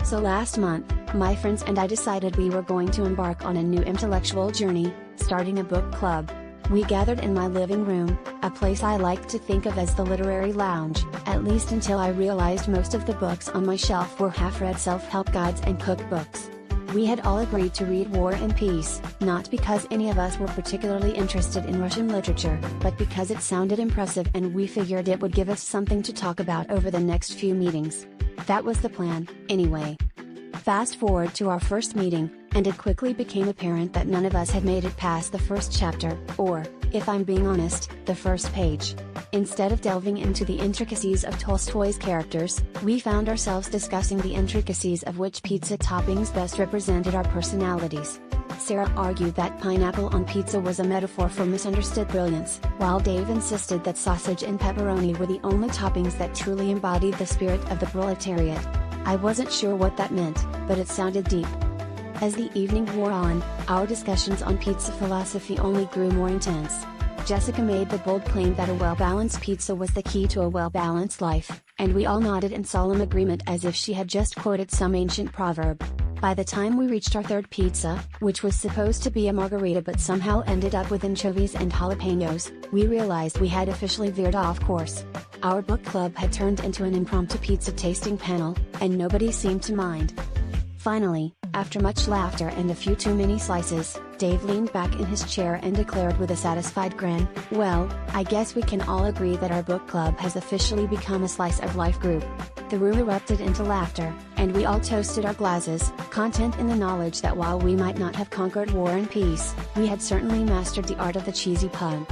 So last month, my friends and I decided we were going to embark on a new intellectual journey, starting a book club. We gathered in my living room, a place I like to think of as the literary lounge, at least until I realized most of the books on my shelf were half-read self-help guides and cookbooks. We had all agreed to read War and Peace, not because any of us were particularly interested in Russian literature, but because it sounded impressive and we figured it would give us something to talk about over the next few meetings. That was the plan, anyway. Fast forward to our first meeting, and it quickly became apparent that none of us had made it past the first chapter, or, if I'm being honest, the first page. Instead of delving into the intricacies of Tolstoy's characters, we found ourselves discussing the intricacies of which pizza toppings best represented our personalities. Sarah argued that pineapple on pizza was a metaphor for misunderstood brilliance, while Dave insisted that sausage and pepperoni were the only toppings that truly embodied the spirit of the proletariat. I wasn't sure what that meant, but it sounded deep. As the evening wore on, our discussions on pizza philosophy only grew more intense. Jessica made the bold claim that a well-balanced pizza was the key to a well-balanced life, and we all nodded in solemn agreement as if she had just quoted some ancient proverb. By the time we reached our third pizza, which was supposed to be a margarita but somehow ended up with anchovies and jalapenos, we realized we had officially veered off course. Our book club had turned into an impromptu pizza tasting panel, and nobody seemed to mind. Finally, after much laughter and a few too many slices, Dave leaned back in his chair and declared with a satisfied grin, "Well, I guess we can all agree that our book club has officially become a slice of life group." The room erupted into laughter, and we all toasted our glasses, content in the knowledge that while we might not have conquered War and Peace, we had certainly mastered the art of the cheesy pun.